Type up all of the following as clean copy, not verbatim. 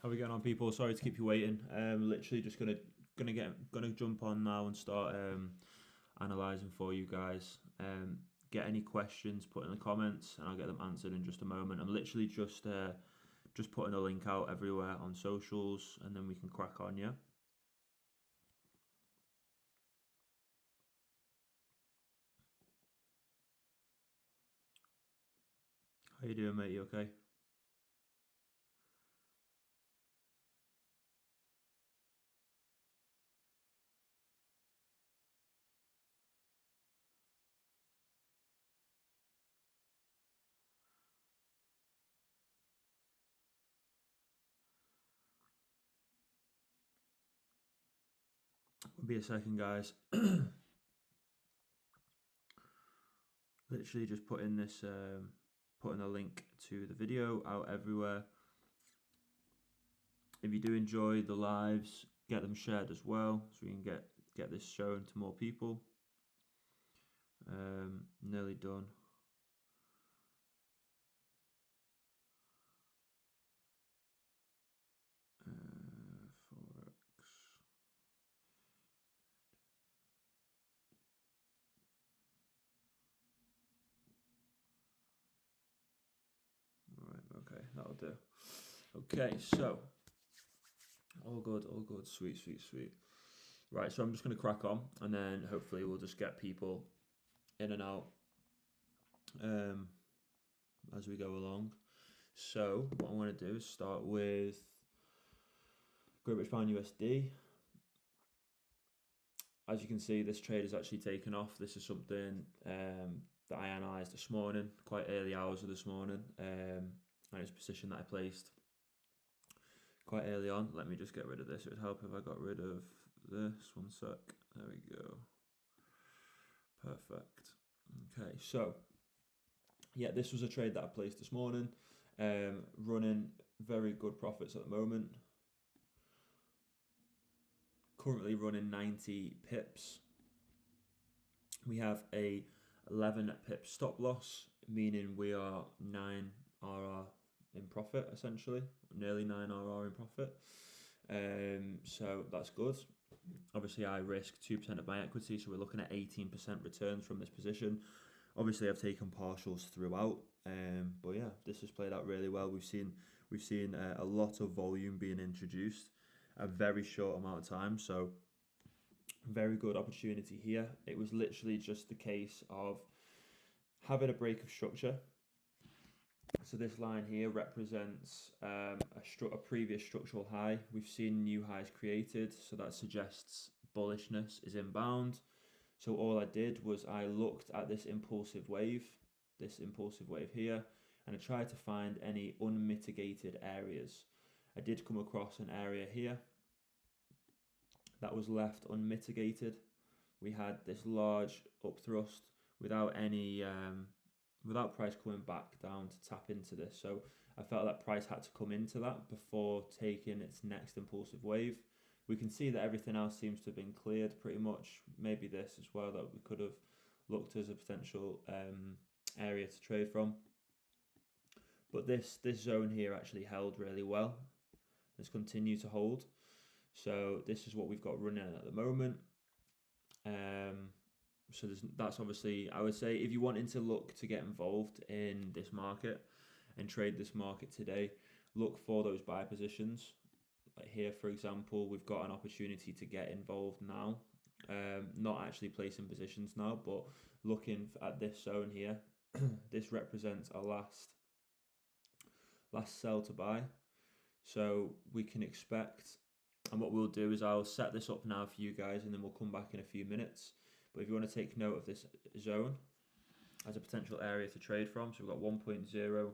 How are we getting on, people? Sorry to keep you waiting. Literally just gonna jump on now and start analysing for you guys. Get any questions put in the comments and I'll get them answered in just a moment. I'm literally just putting a link out everywhere on socials and then we can crack on, yeah? How you doing, mate? You okay? Will be a second, guys. Literally just putting this, putting a link to the video out everywhere. If you do enjoy the lives, get them shared as well, so we can get this shown to more people. Nearly done. Forex. All right, okay, that'll do. Okay, so all good, sweet. Right, so I'm just going to crack on, and then hopefully we'll just get people in and out as we go along. So what I want to do is start with Great British Pound USD. As you can see, this trade has actually taken off. This is something that I analysed this morning, quite early hours of this morning, and it's a position that I placed quite early on. Let me just get rid of this. It would help if I got rid of this. One sec. There we go. Perfect. Okay, so yeah, this was a trade that I placed this morning, running very good profits at the moment. Currently running 90 pips. We have a 11 pip stop loss, meaning we are 9 RR in profit, essentially, nearly 9 RR in profit. So that's good. Obviously, I risk 2% of my equity, so we're looking at 18% returns from this position. Obviously, I've taken partials throughout, but yeah, this has played out really well. We've seen a lot of volume being introduced, a very short amount of time. So very good opportunity here. It was literally just the case of having a break of structure. So this line here represents a previous structural high. We've seen new highs created, so that suggests bullishness is inbound. So all I did was I looked at this impulsive wave here, and I tried to find any unmitigated areas. I did come across an area here that was left unmitigated. We had this large upthrust without any without price coming back down to tap into this. So I felt that price had to come into that before taking its next impulsive wave. We can see that everything else seems to have been cleared pretty much. Maybe this as well, that we could have looked as a potential area to trade from. But this zone here actually held really well. It's continued to hold. So this is what we've got running at the moment. So that's obviously, I would say, if you're wanting to look to get involved in this market and trade this market today, look for those buy positions. Like here, for example, we've got an opportunity to get involved now. Not actually placing positions now, but looking at this zone here, this represents a last sell to buy. So we can expect, and what we'll do is I'll set this up now for you guys and then we'll come back in a few minutes. But if you want to take note of this zone as a potential area to trade from, so we've got 1.0,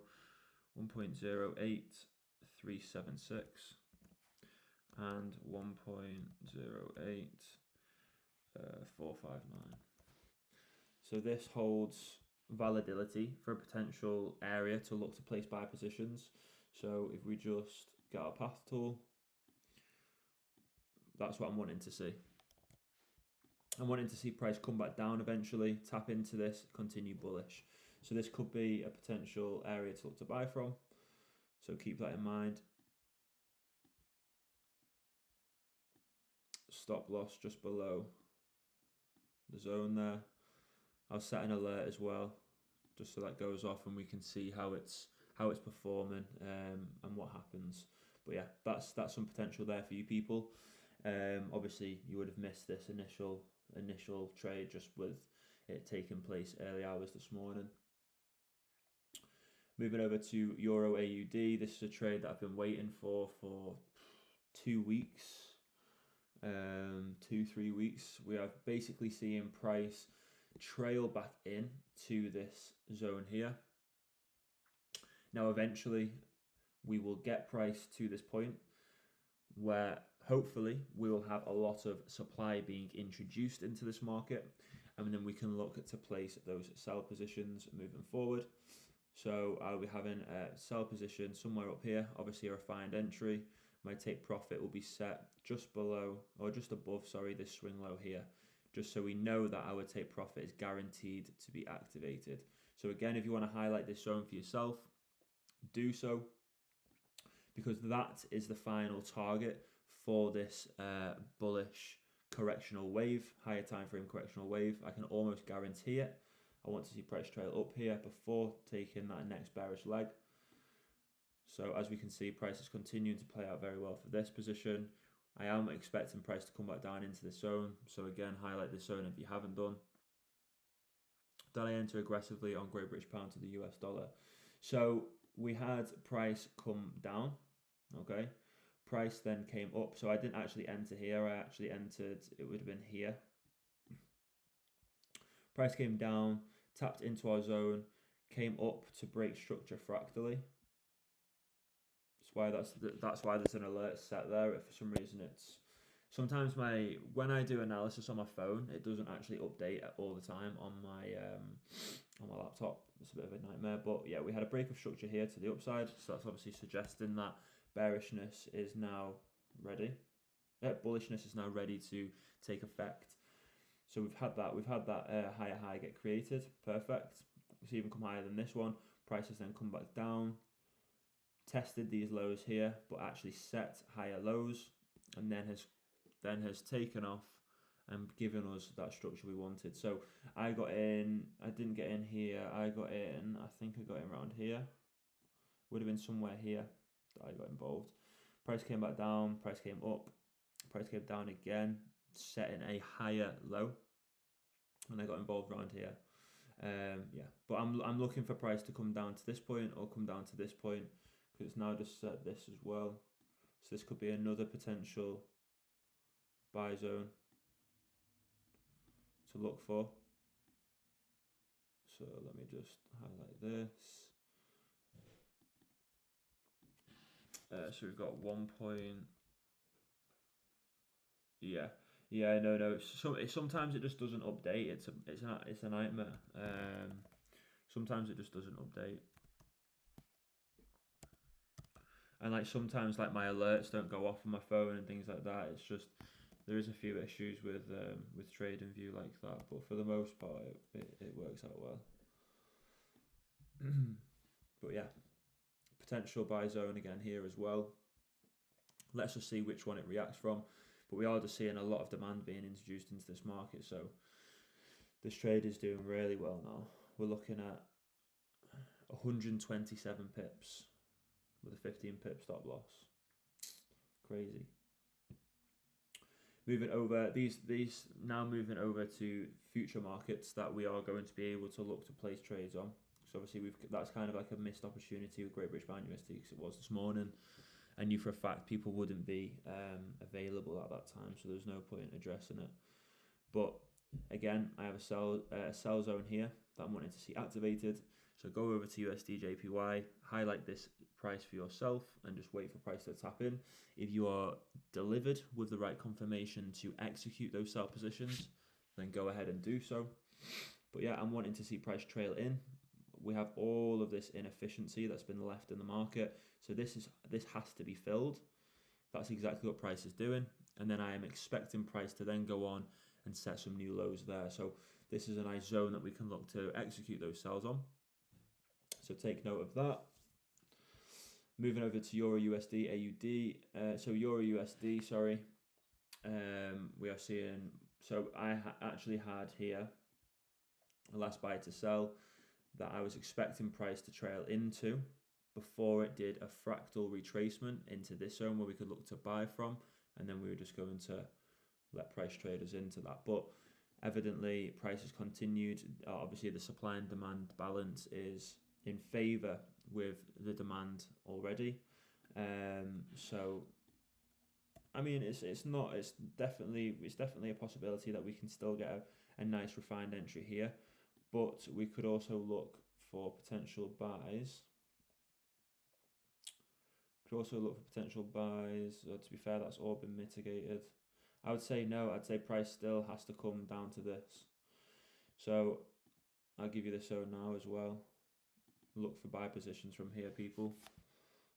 1.08376 and 1.08459. So this holds validity for a potential area to look to place buy positions. So if we just get our path tool, that's what I'm wanting to see. I'm wanting to see price come back down eventually, tap into this, continue bullish. So this could be a potential area to look to buy from. So keep that in mind. stop loss just below the zone there. I'll set an alert as well, just so that goes off and we can see how it's performing and what happens. But yeah, that's some potential there for you people. Obviously, you would have missed this initial trade just with it taking place early hours this morning. Moving over to Euro AUD, this is a trade that I've been waiting for 2 weeks, 2-3 weeks. We are basically seeing price trail back in to this zone here. Now, eventually, we will get price to this point where hopefully we will have a lot of supply being introduced into this market, and then we can look to place those sell positions moving forward. So I'll be having a sell position somewhere up here, obviously a refined entry. My take profit will be set just below, or just above, sorry, this swing low here, just so we know that our take profit is guaranteed to be activated. So again, if you want to highlight this zone for yourself, do so, because that is the final target for this bullish correctional wave, higher time frame correctional wave. I can almost guarantee it. I want to see price trail up here before taking that next bearish leg. So as we can see, price is continuing to play out very well for this position. I am expecting price to come back down into the zone. So again, highlight this zone if you haven't done. Did I enter aggressively on Great British Pound to the US dollar? So we had price come down, okay? Price then came up. So I didn't actually enter here. I actually entered, it would have been here. Price came down, tapped into our zone, came up to break structure fractally. That's why there's an alert set there. If for some reason it's sometimes when I do analysis on my phone, it doesn't actually update all the time on my laptop. It's a bit of a nightmare. But yeah, we had a break of structure here to the upside, so that's obviously suggesting that bearishness is now ready. Bullishness is now ready to take effect. So we've had that higher high get created. Perfect. It's even come higher than this one. Price has then come back down, tested these lows here, but actually set higher lows, and then has taken off and given us that structure we wanted. So I got in. I didn't get in here. I got in. I think I got in around here. Would have been somewhere here that I got involved. Price came back down. Price came up. Price came down again, setting a higher low, and I got involved around here. Yeah, but I'm looking for price to come down to this point or come down to this point, because it's now just set this as well. So this could be another potential buy zone to look for. So let me just highlight this. So we've got 1 point. Yeah, no. Sometimes it just doesn't update. It's a nightmare. Sometimes it just doesn't update, and like sometimes like my alerts don't go off on my phone and things like that. It's just there is a few issues with TradingView like that, but for the most part it works out well. But yeah, potential buy zone again here as well. Let's just see which one it reacts from. But we are just seeing a lot of demand being introduced into this market. So this trade is doing really well now. We're looking at 127 pips with a 15 pip stop loss. Crazy. Moving over, now moving over to future markets that we are going to be able to look to place trades on. So obviously that's kind of like a missed opportunity with Great British Pound USD, because it was this morning. I knew for a fact people wouldn't be available at that time, so there's no point addressing it. But again, I have a sell zone here that I'm wanting to see activated. So go over to USD JPY, highlight this price for yourself, and just wait for price to tap in. If you are delivered with the right confirmation to execute those sell positions, then go ahead and do so. But yeah, I'm wanting to see price trail in. We have all of this inefficiency that's been left in the market, so this has to be filled. That's exactly what price is doing, and then I am expecting price to then go on and set some new lows there. So this is a nice zone that we can look to execute those sells on. So take note of that. Moving over to Euro USD AUD. So Euro USD, sorry. We are seeing, so I actually had here a last buy to sell that I was expecting price to trail into before it did a fractal retracement into this zone where we could look to buy from, and then we were just going to let price traders into that. But evidently price has continued. Obviously the supply and demand balance is in favor with the demand already. So I mean, it's definitely a possibility that we can still get a nice refined entry here, but we could also look for potential buys. To be fair, that's all been mitigated. I would say no. I'd say price still has to come down to this. So I'll give you the zone now as well. Look for buy positions from here, people.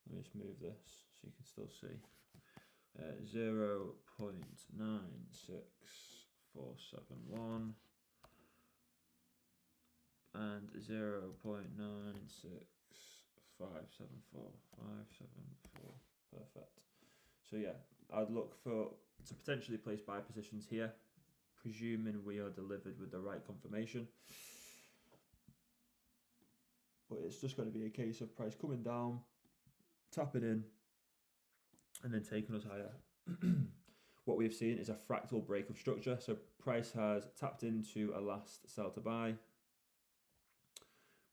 Let me just move this so you can still see. 0.96471 and 0.96574. Perfect. So yeah, I'd look to potentially place buy positions here, presuming we are delivered with the right confirmation. But it's just going to be a case of price coming down, tapping in, and then taking us higher. What we've seen is a fractal break of structure. So price has tapped into a last sell to buy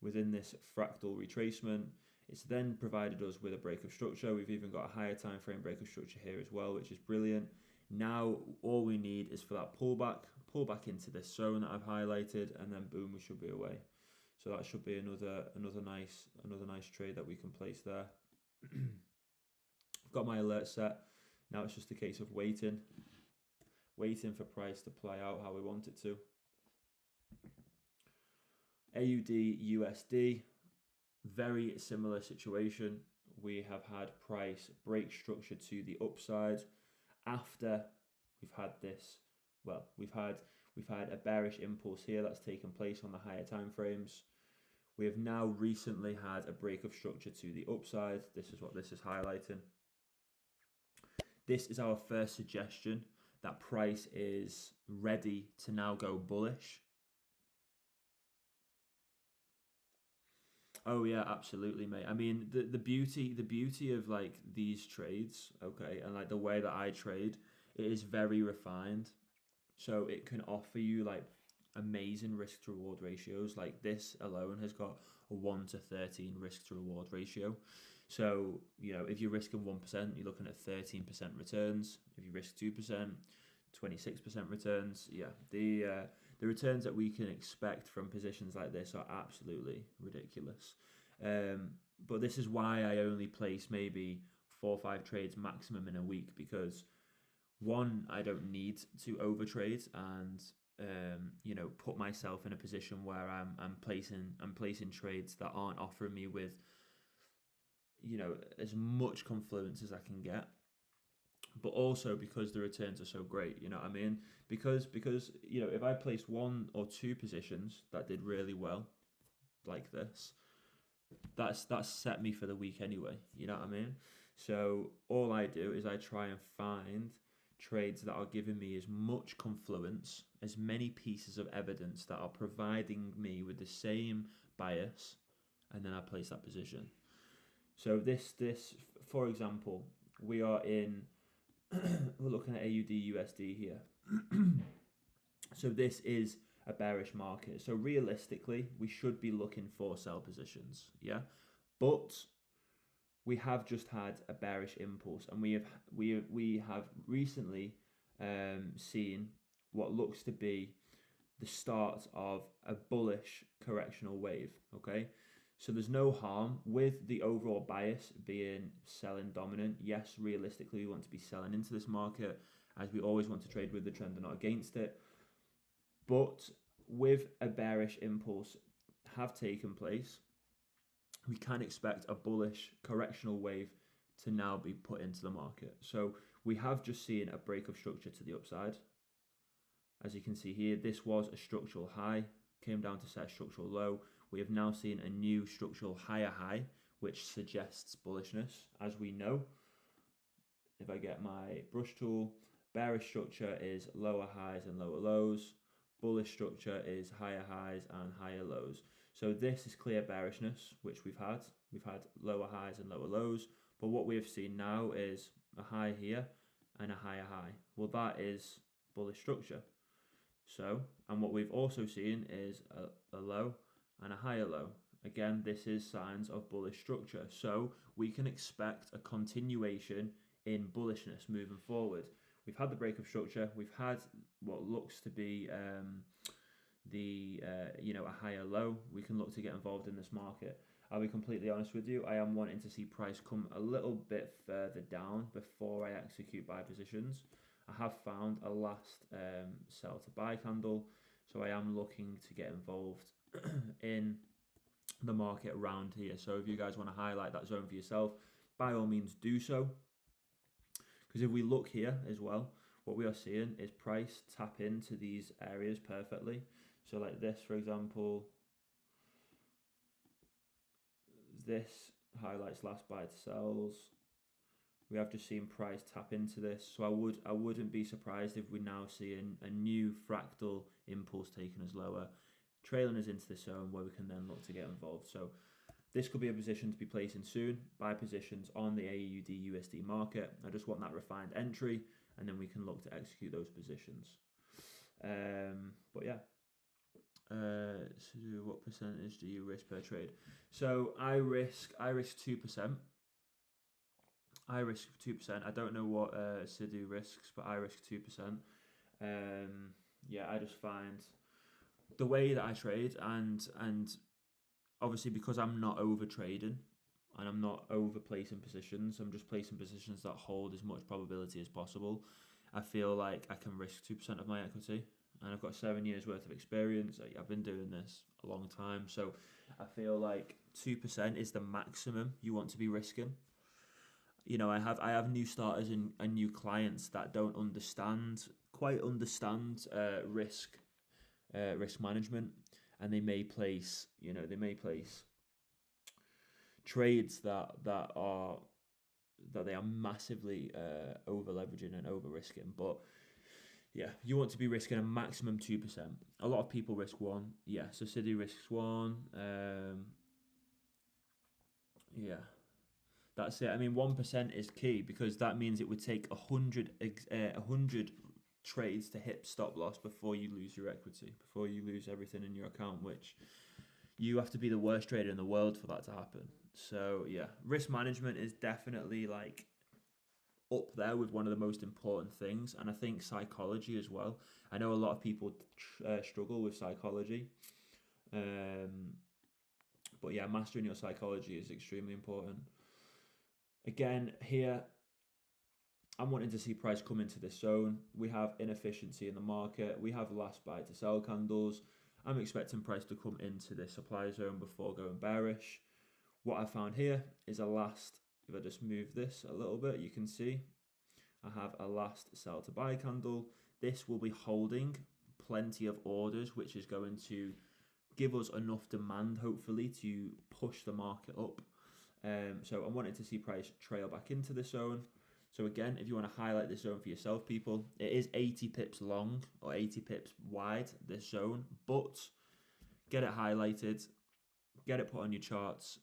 within this fractal retracement. It's then provided us with a break of structure. We've even got a higher time frame break of structure here as well, which is brilliant. Now all we need is for that pull back into this zone that I've highlighted, and then boom, we should be away. So that should be another nice trade that we can place there. I've got my alert set. Now it's just a case of waiting for price to play out how we want it to. AUD USD, very similar situation. We have had price break structure to the upside after we've had this. Well, we've had a bearish impulse here that's taken place on the higher time frames. We have now recently had a break of structure to the upside. This is what this is highlighting. This is our first suggestion that price is ready to now go bullish. Oh yeah, absolutely, mate. I mean, the beauty of like these trades, okay, and like the way that I trade, it is very refined. So it can offer you like amazing risk to reward ratios. Like this alone has got a 1 to 13 risk to reward ratio. So, you know, if you're risking 1%, you're looking at 13% returns. If you risk 2%, 26% returns. Yeah, the returns that we can expect from positions like this are absolutely ridiculous. But this is why I only place maybe 4 or 5 trades maximum in a week, because one, I don't need to overtrade and you know, put myself in a position where I'm placing trades that aren't offering me with, you know, as much confluence as I can get. But also because the returns are so great, you know what I mean? Because you know, if I placed 1 or 2 positions that did really well, like this, that's set me for the week anyway, you know what I mean? So all I do is I try and find trades that are giving me as much confluence, as many pieces of evidence that are providing me with the same bias, and then I place that position. So this for example, we are in we're looking at AUD USD here. So this is a bearish market. So realistically, we should be looking for sell positions, yeah? But we have just had a bearish impulse, and we have recently seen what looks to be the start of a bullish correctional wave, okay? So there's no harm with the overall bias being selling dominant. Yes, realistically, we want to be selling into this market, as we always want to trade with the trend and not against it. But with a bearish impulse have taken place, we can expect a bullish correctional wave to now be put into the market. So we have just seen a break of structure to the upside. As you can see here, this was a structural high, came down to set a structural low. We have now seen a new structural higher high, which suggests bullishness, as we know. If I get my brush tool, Bearish structure is lower highs and lower lows. Bullish structure is higher highs and higher lows. So this is clear bearishness, which we've had. We've had lower highs and lower lows. But what we have seen now is a high here and a higher high. Well, that is bullish structure. So, and what we've also seen is a low and a higher low. Again, this is signs of bullish structure. So we can expect a continuation in bullishness moving forward. We've had the break of structure. We've had what looks to be a higher low. We can look to get involved in this market. I'll be completely honest with you. I am wanting to see price come a little bit further down before I execute buy positions. I have found a last sell to buy candle, so I am looking to get involved in the market around here. So if you guys want to highlight that zone for yourself, by all means do so. Because if we look here as well, what we are seeing is price tap into these areas perfectly. So like this, for example, this highlights last buy to sells. We have just seen price tap into this. So I wouldn't be surprised if we're now seeing a new fractal impulse taking us lower, trailing us into the zone where we can then look to get involved. So this could be a position to be placing soon. Buy positions on the AUD USD market. I just want that refined entry, and then we can look to execute those positions. But yeah. So what percentage do you risk per trade? So I risk 2%. I risk 2%. I don't know what Sidhu risks, but I risk 2%. Yeah, I just find the way that I trade and obviously because I'm not over trading and I'm not over placing positions, I'm just placing positions that hold as much probability as possible. I feel like I can risk 2% of my equity, and I've got 7 years worth of experience. I've been doing this a long time, so I feel like 2% is the maximum you want to be risking. You know, I have new starters and new clients that don't quite understand risk management, and they may place trades that they are massively over leveraging and over risking. But yeah, you want to be risking a maximum 2%. A lot of people risk 1%. Yeah, so City risks 1%. Yeah. That's it. I mean, 1% is key because that means it would take 100 trades to hit stop loss before you lose your equity, before you lose everything in your account, which you have to be the worst trader in the world for that to happen. So yeah, risk management is definitely like up there with one of the most important things, and I think psychology as well. I know a lot of people struggle with psychology, but yeah, mastering your psychology is extremely important. Again, here, I'm wanting to see price come into this zone. We have inefficiency in the market. We have last buy to sell candles. I'm expecting price to come into this supply zone before going bearish. What I found here is a last, if I just move this a little bit, you can see I have a last sell to buy candle. This will be holding plenty of orders, which is going to give us enough demand, hopefully, to push the market up. So I'm wanting to see price trail back into the zone. So again, if you want to highlight this zone for yourself, people, it is 80 pips long or 80 pips wide, this zone, but get it highlighted, get it put on your charts,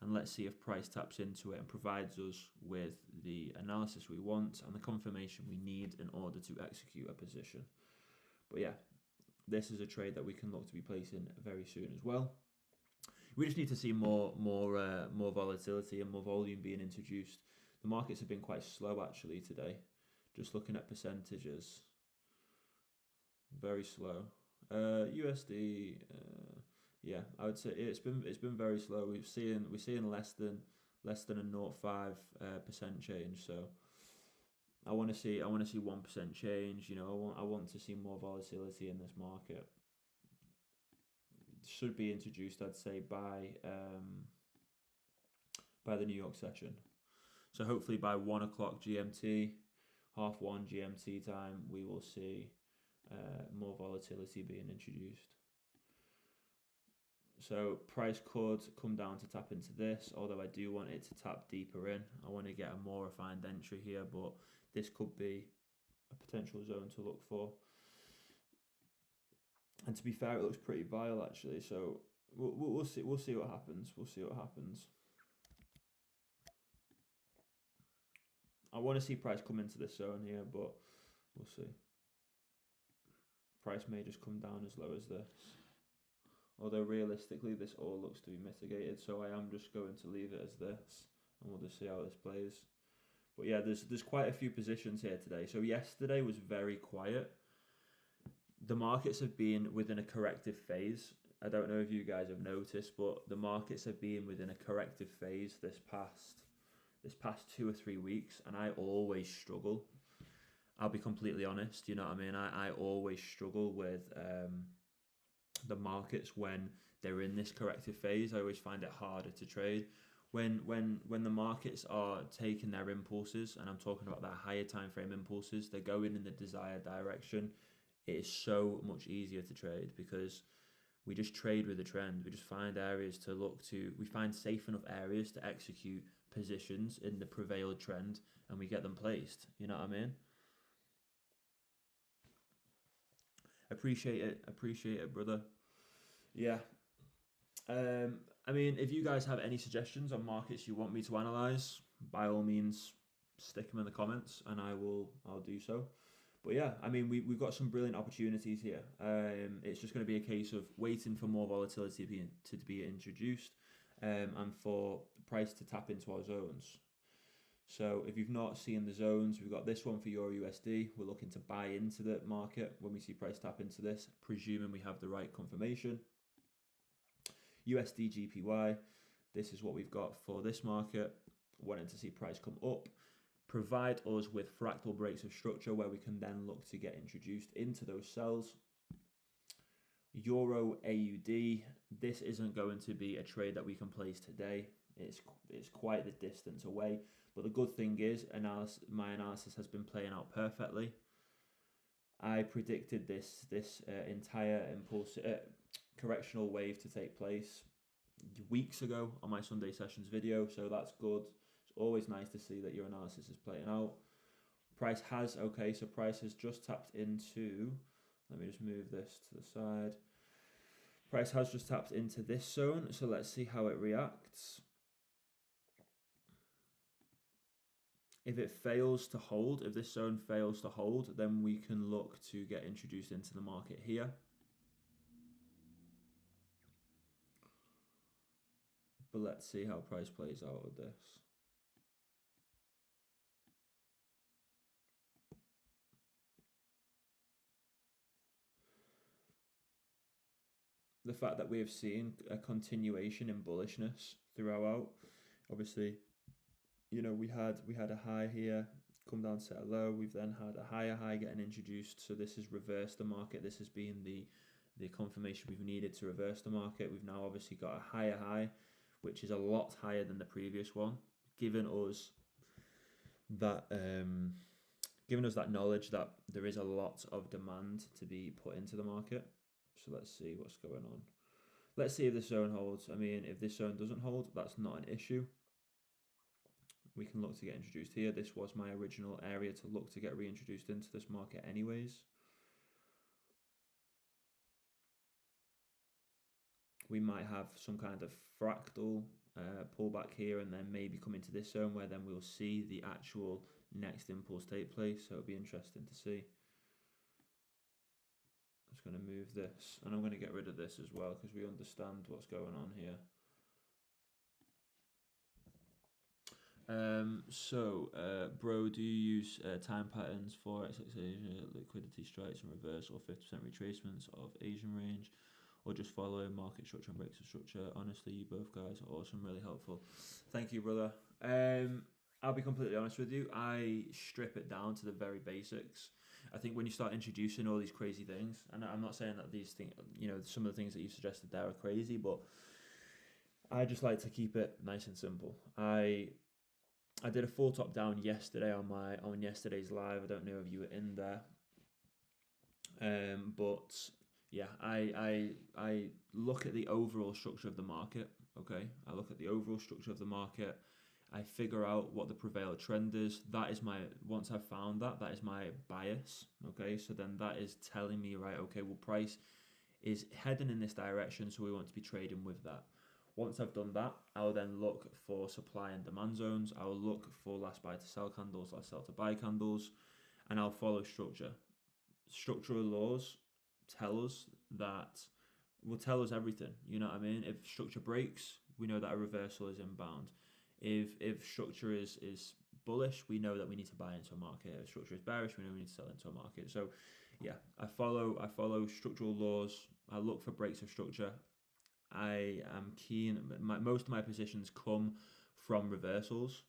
and let's see if price taps into it and provides us with the analysis we want and the confirmation we need in order to execute a position. But yeah, this is a trade that we can look to be placing very soon as well. We just need to see more volatility and more volume being introduced. The markets have been quite slow actually today. Just looking at percentages, very slow. USD, yeah, I would say it's been very slow. We're seeing less than a 0.5% change. So I want to see 1% change. You know, I want to see more volatility in this market. Should be introduced, I'd say, by the New York session. So hopefully by 1 o'clock GMT, 1:30 GMT time, we will see more volatility being introduced. So price could come down to tap into this, although I do want it to tap deeper in. I want to get a more refined entry here, but this could be potential zone to look for. And to be fair, it looks pretty vile actually. So we'll see. We'll see what happens. We'll see what happens. I want to see price come into this zone here, but we'll see. Price may just come down as low as this. Although realistically, this all looks to be mitigated, so I am just going to leave it as this, and we'll just see how this plays. But yeah, there's quite a few positions here today. So yesterday was very quiet. The markets have been within a corrective phase. I don't know if you guys have noticed, but the markets have been within a corrective phase this past 2 or 3 weeks, and I always struggle. I'll be completely honest. You know what I mean? I always struggle with the markets when they're in this corrective phase. I always find it harder to trade. When the markets are taking their impulses, and I'm talking about their higher time frame impulses, they're going in the desired direction. It is so much easier to trade because we just trade with the trend. We just find areas to look to. We find safe enough areas to execute positions in the prevailed trend, and we get them placed. You know what I mean? Appreciate it, brother. Yeah. I mean, if you guys have any suggestions on markets you want me to analyze, by all means, stick them in the comments, and I'll do so. But yeah, I mean, we've got some brilliant opportunities here. It's just going to be a case of waiting for more volatility to be introduced, and for the price to tap into our zones. So if you've not seen the zones, we've got this one for Euro USD. We're looking to buy into the market when we see price tap into this, presuming we have the right confirmation. USD GPY, this is what we've got for this market. Wanting to see price come up, provide us with fractal breaks of structure where we can then look to get introduced into those cells. Euro AUD, this isn't going to be a trade that we can place today. It's quite the distance away, but the good thing is my analysis has been playing out perfectly. I predicted this entire impulse correctional wave to take place weeks ago on my Sunday sessions video, so that's good. It's always nice to see that your analysis is playing out. Price has just tapped into, let me just move this to the side. Price has just tapped into this zone, so let's see how it reacts. If it fails to hold, if this zone fails to hold, then we can look to get introduced into the market here. But let's see how price plays out with this. The fact that we have seen a continuation in bullishness throughout, obviously, you know, we had a high here, come down, set a low. We've then had a higher high getting introduced. So this has reversed the market. This has been the confirmation we've needed to reverse the market. We've now obviously got a higher high, which is a lot higher than the previous one, giving us that knowledge that there is a lot of demand to be put into the market. So let's see what's going on. Let's see if this zone holds. I mean, if this zone doesn't hold, that's not an issue. We can look to get introduced here. This was my original area to look to get reintroduced into this market anyways. We might have some kind of fractal pullback here and then maybe come into this zone where then we'll see the actual next impulse take place. So it'll be interesting to see. I'm just going to move this and I'm going to get rid of this as well because we understand what's going on here. Bro, do you use time patterns, Forex, Asia, liquidity strikes and reverse, or 50% retracements of Asian range, or just follow market structure and breaks of structure? Honestly, you both guys are awesome, really helpful. Thank you, brother. I'll be completely honest with you. I strip it down to the very basics. I think when you start introducing all these crazy things, and I'm not saying that these things, you know, some of the things that you suggested there are crazy, but I just like to keep it nice and simple. I did a full top down yesterday on yesterday's live. I don't know if you were in there, but yeah, I look at the overall structure of the market. Okay, I look at the overall structure of the market, I figure out what the prevailing trend is. That is my, once I've found that, that is my bias. Okay, so then that is telling me, right, okay, well, price is heading in this direction, so we want to be trading with that. Once I've done that, I'll then look for supply and demand zones. I'll look for last buy to sell candles, last sell to buy candles, and I'll follow structure. Structural laws tell us that, will tell us everything. You know what I mean? If structure breaks, we know that a reversal is inbound. If structure is bullish, we know that we need to buy into a market. If structure is bearish, we know we need to sell into a market. So yeah, I follow structural laws. I look for breaks of structure. I am keen. Most of my positions come from reversals,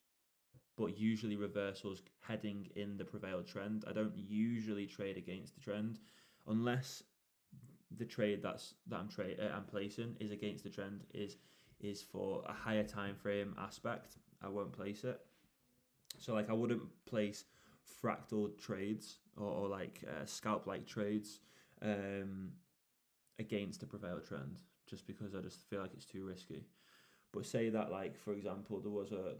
but usually reversals heading in the prevailed trend. I don't usually trade against the trend, unless the trade that I'm placing is against the trend, is for a higher time frame aspect. I won't place it. So like I wouldn't place fractal trades or like scalp like trades against the prevailed trend, just because I just feel like it's too risky. But say that, like, for example, there was a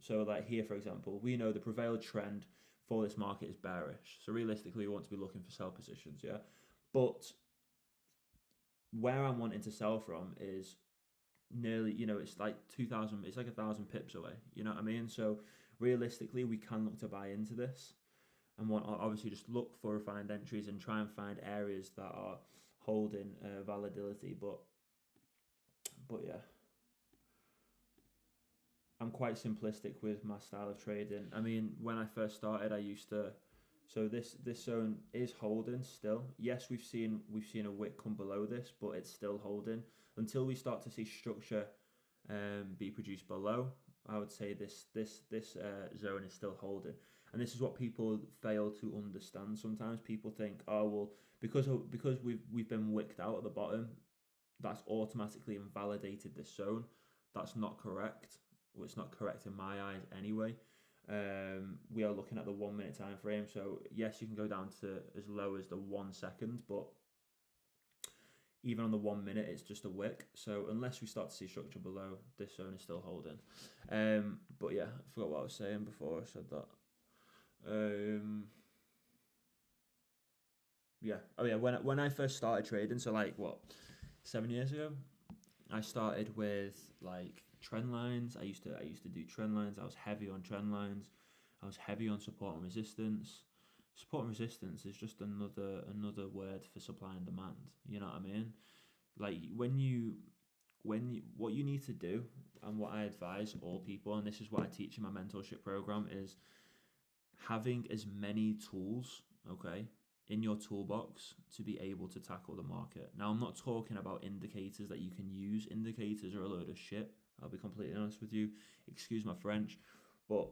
so like here, for example, we know the prevailed trend for this market is bearish. So realistically, we want to be looking for sell positions, yeah. But where I'm wanting to sell from is nearly, it's like 2,000, it's like 1,000 pips away. You know what I mean? So realistically, we can look to buy into this, and want obviously just look for refined entries and try and find areas that are holding volatility. But yeah. I'm quite simplistic with my style of trading. I mean, when I first started, I used to. So this zone is holding still. Yes, we've seen a wick come below this, but it's still holding until we start to see structure be produced below. I would say this zone is still holding, and this is what people fail to understand. Sometimes people think, oh well, because we've been wicked out at the bottom, that's automatically invalidated this zone. That's not correct. Well, it's not correct in my eyes anyway. We are looking at the 1 minute time frame, so yes, you can go down to as low as the 1 second, but even on the 1 minute, it's just a wick. So unless we start to see structure below, this zone is still holding. But yeah, I forgot what I was saying before I said that. Yeah. Oh yeah. When I first started trading, so like what, 7 years ago, I started with like trend lines. I used to do trend lines. I was heavy on trend lines. I was heavy on support and resistance. Support and resistance is just another word for supply and demand. You know what I mean? Like what you need to do, and what I advise all people, and this is what I teach in my mentorship program, is having as many tools, okay, in your toolbox to be able to tackle the market. Now, I'm not talking about indicators that you can use. Indicators are a load of shit. I'll be completely honest with you. Excuse my French, but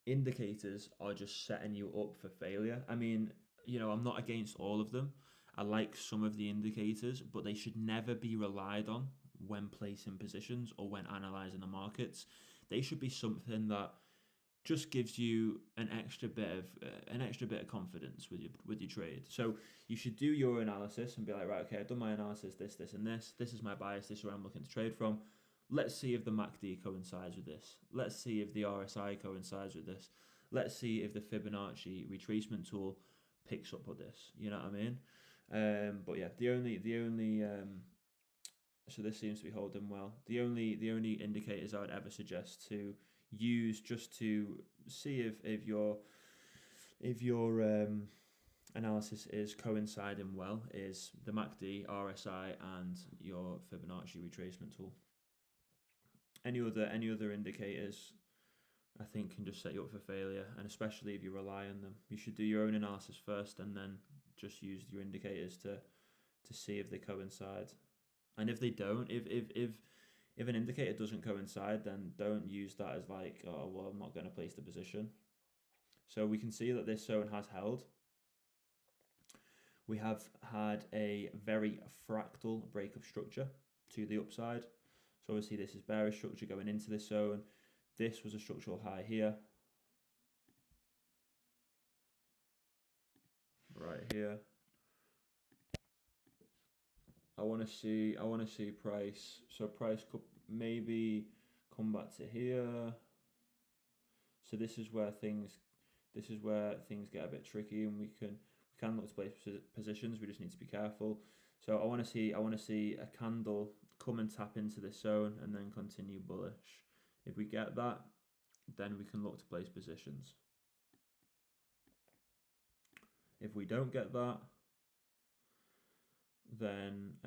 indicators are just setting you up for failure. I mean, I'm not against all of them. I like some of the indicators, but they should never be relied on when placing positions or when analyzing the markets. They should be something that just gives you an extra bit of confidence with your trade. So you should do your analysis and be like, right, okay, I've done my analysis, this, and this. This is my bias. This is where I'm looking to trade from. Let's see if the MACD coincides with this. Let's see if the RSI coincides with this. Let's see if the Fibonacci retracement tool picks up with this. You know what I mean? But yeah, the only so this seems to be holding well. The only indicators I would ever suggest to use just to see if your analysis is coinciding well is the MACD, RSI, and your Fibonacci retracement tool. Any other indicators, I think, can just set you up for failure, and especially if you rely on them. You should do your own analysis first, and then just use your indicators to see if they coincide. And if they don't, if an indicator doesn't coincide, then don't use that as like, oh well, I'm not going to place the position. So we can see that this zone has held. We have had a very fractal break of structure to the upside. So obviously this is bearish structure going into this zone. This was a structural high here. Right here. I want to see price. So price could maybe come back to here. So this is where things get a bit tricky, and we can look to place positions. We just need to be careful. So I want to see a candle come and tap into this zone and then continue bullish. If we get that, then we can look to place positions. If we don't get that, then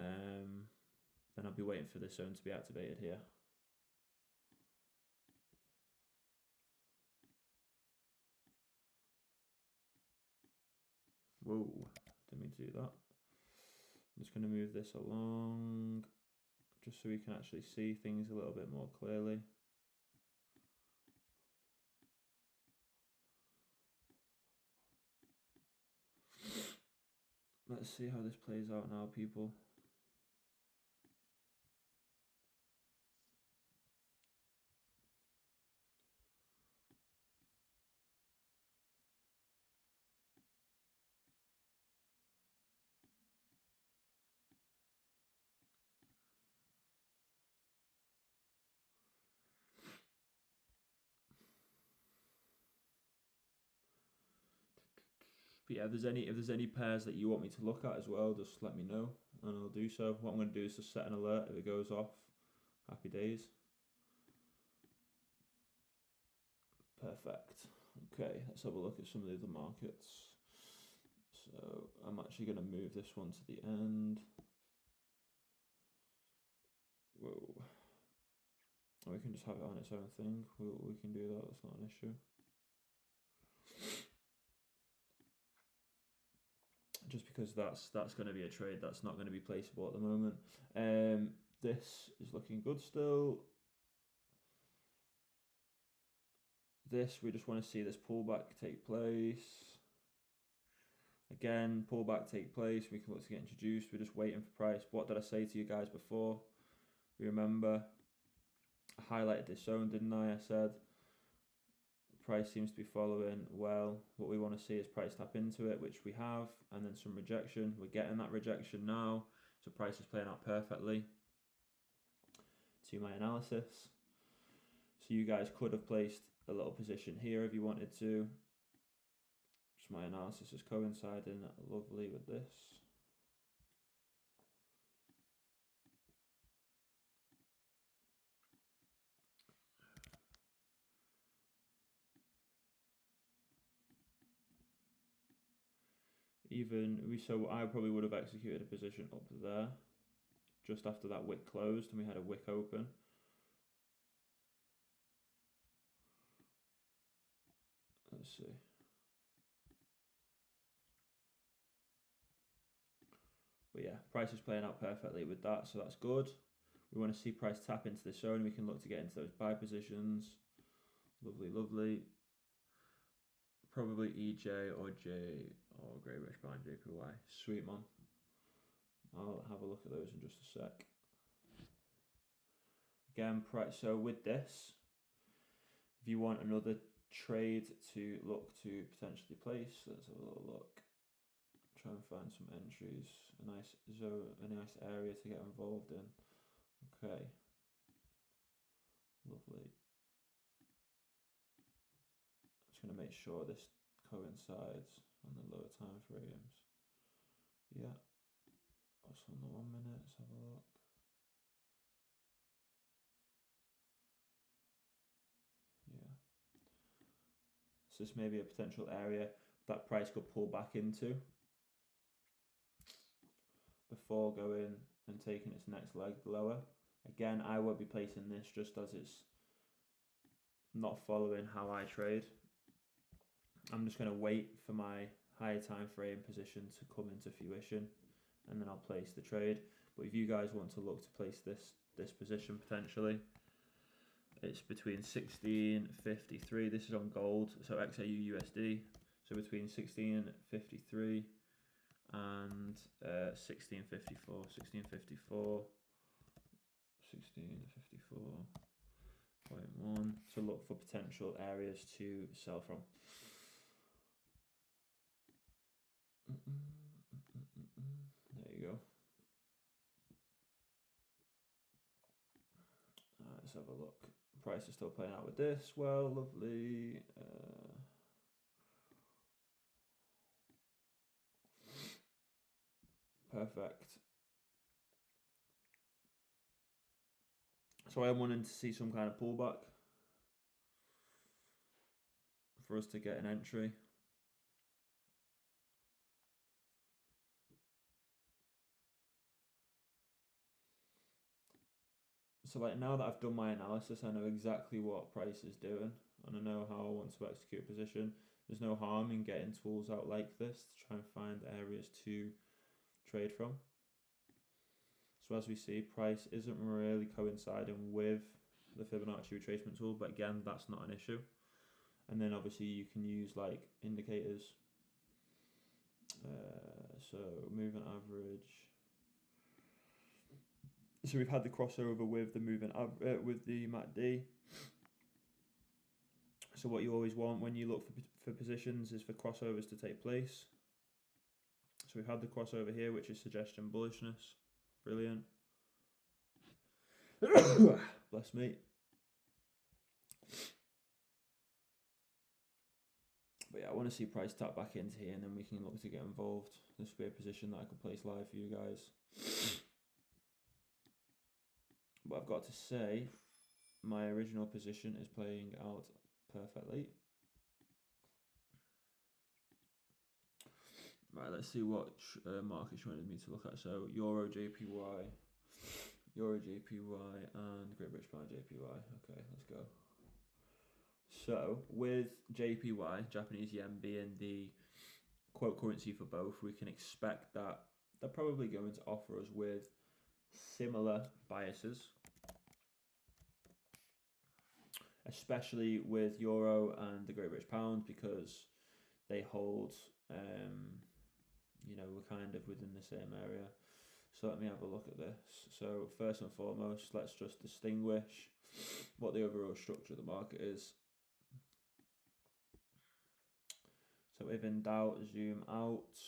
I'll be waiting for this zone to be activated here. Whoa, didn't mean to do that. I'm just going to move this along just so we can actually see things a little bit more clearly. Let's see how this plays out now, people. But yeah, if there's any pairs that you want me to look at as well, just let me know and I'll do so. What I'm going to do is just set an alert if it goes off. Happy days. Perfect. Okay, let's have a look at some of the other markets. So I'm actually going to move this one to the end. Whoa. We can just have it on its own thing. We can do that, that's not an issue. Just because that's going to be a trade that's not going to be placeable at the moment. This is looking good still. This, we just want to see this pullback take place. Again, pullback take place. We can look to get introduced. We're just waiting for price. What did I say to you guys before? Remember, I highlighted this zone, didn't I? I said price seems to be following well. What we want to see is price tap into it, which we have, and then some rejection. We're getting that rejection now, so price is playing out perfectly to my analysis. So you guys could have placed a little position here if you wanted to. Just my analysis is coinciding lovely with this. So I probably would have executed a position up there just after that wick closed and we had a wick open. Let's see. But yeah, price is playing out perfectly with that, so that's good. We want to see price tap into the zone. We can look to get into those buy positions. Lovely, lovely. Probably EJ or J or Grey Rich Band JPY. Sweet, man. I'll have a look at those in just a sec. Again, price. So with this, if you want another trade to look to potentially place, let's have a little look. Try and find some entries. A nice zone, a nice area to get involved in. Okay. Lovely. Just going to make sure this coincides on the lower time frames. Yeah. That's on the 1 minute. Let's have a look. Yeah. So this may be a potential area that price could pull back into before going and taking its next leg lower. Again, I won't be placing this just as it's not following how I trade. I'm just going to wait for my higher time frame position to come into fruition and then I'll place the trade. But if you guys want to look to place this position potentially, it's between 16.53. This is on gold, so XAU USD. So between 16.53 and 16.54, 16.54.1 to look for potential areas to sell from. There you go. let's have a look. Price is still playing out with this. Well, lovely. Perfect. So I am wanting to see some kind of pullback for us to get an entry. So like now that I've done my analysis, I know exactly what price is doing and I know how I want to execute a position. There's no harm in getting tools out like this to try and find areas to trade from. So as we see, price isn't really coinciding with the Fibonacci retracement tool, but again, that's not an issue. And then obviously you can use like indicators. So moving average. So we've had the crossover with the with the MACD. So what you always want when you look for positions is for crossovers to take place. So we've had the crossover here, which is suggestion bullishness. Brilliant. Bless me. But yeah, I want to see price tap back into here and then we can look to get involved. This would be a position that I could place live for you guys. But I've got to say, my original position is playing out perfectly. Right, let's see what market she wanted me to look at. So Euro JPY, and Great British Pound JPY. Okay, let's go. So with JPY, Japanese yen, being the quote currency for both, we can expect that they're probably going to offer us with similar biases, especially with Euro and the Great British Pound, because they hold, you know, we're kind of within the same area. So let me have a look at this. So first and foremost, let's just distinguish what the overall structure of the market is. So if in doubt, zoom out.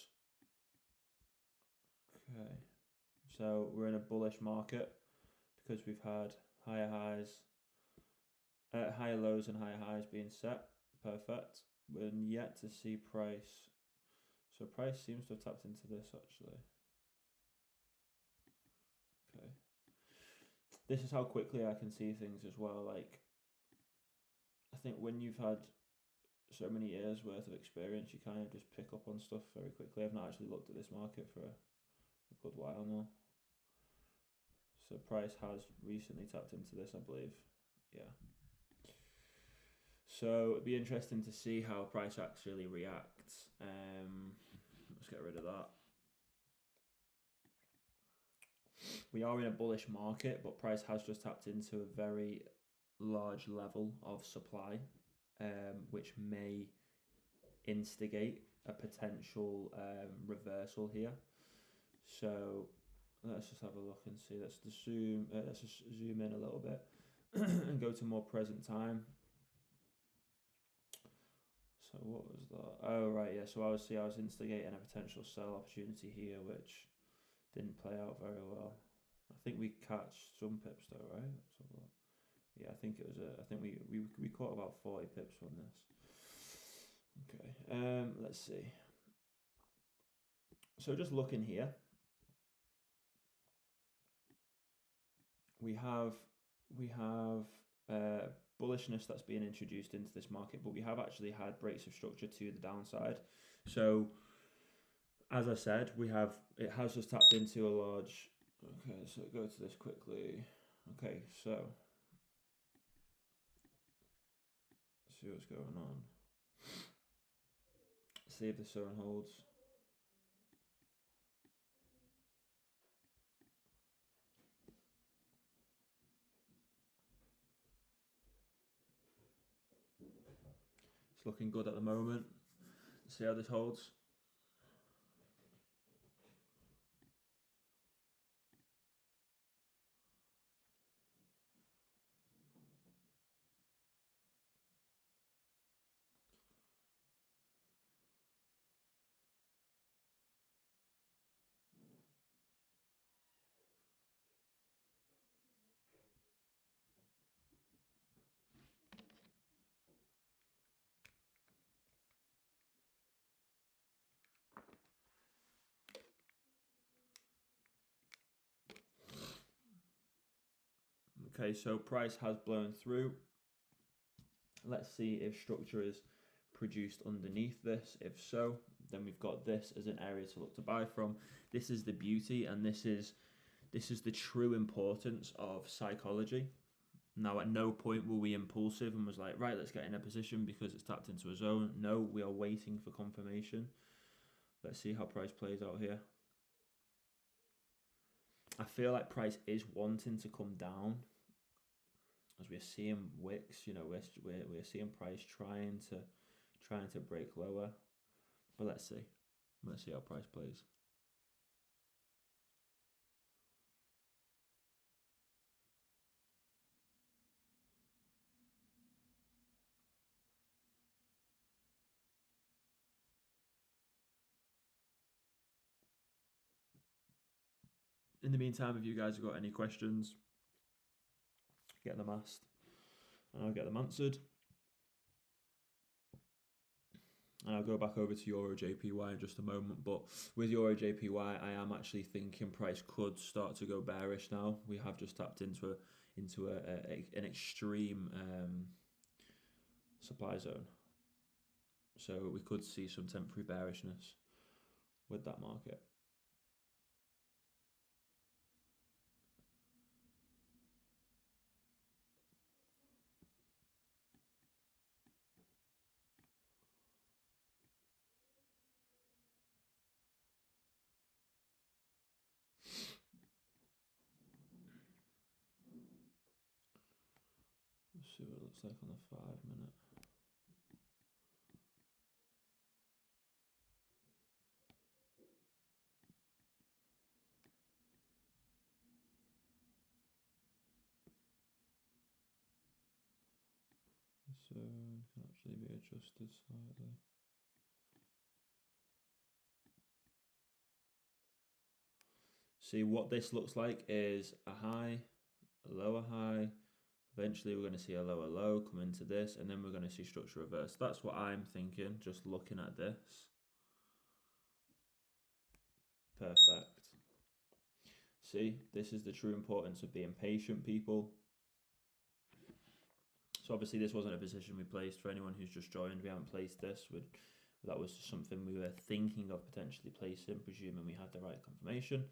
Okay. So we're in a bullish market because we've had higher highs, higher lows and higher highs being set. Perfect. We're yet to see price. So price seems to have tapped into this actually. Okay. This is how quickly I can see things as well. Like, I think when you've had so many years worth of experience, you kind of just pick up on stuff very quickly. I've not actually looked at this market for a good while now. So price has recently tapped into this, I believe. Yeah. So it'd be interesting to see how price actually reacts. Let's get rid of that. We are in a bullish market, but price has just tapped into a very large level of supply, which may instigate a potential reversal here. So let's just have a look and see. Let's just zoom in a little bit and go to more present time. So what was that? Oh right, yeah. So I was instigating a potential sell opportunity here, which didn't play out very well. I think we catch some pips though, right? Yeah, I think it was I think we caught about 40 pips on this. Okay, let's see. So just looking here, we have bullishness that's being introduced into this market, but we have actually had breaks of structure to the downside. So as I said, it has just tapped into a large. Okay, so go to this quickly. Okay, so see what's going on. See if the sun holds. It's looking good at the moment. See how this holds. Okay, so price has blown through. Let's see if structure is produced underneath this. If so, then we've got this as an area to look to buy from. This is the beauty, and this is the true importance of psychology. Now, at no point were we impulsive and was like, right, let's get in a position because it's tapped into a zone. No, we are waiting for confirmation. Let's see how price plays out here. I feel like price is wanting to come down, as we're seeing wicks. You know, we're seeing price trying to break lower. But let's see how price plays. In the meantime, if you guys have got any questions, get them asked and I'll get them answered. And I'll go back over to Euro JPY in just a moment. But with Euro JPY, I am actually thinking price could start to go bearish now. We have just tapped into an extreme supply zone. So we could see some temporary bearishness with that market. Let's see what it looks like on the 5 minute. So it can actually be adjusted slightly. See, what this looks like is a high, a lower high. Eventually we're going to see a lower low come into this, and then we're going to see structure reverse. That's what I'm thinking, just looking at this. Perfect. See, this is the true importance of being patient, people. So obviously this wasn't a position we placed. For anyone who's just joined, we haven't placed this. That was something we were thinking of potentially placing, presuming we had the right confirmation.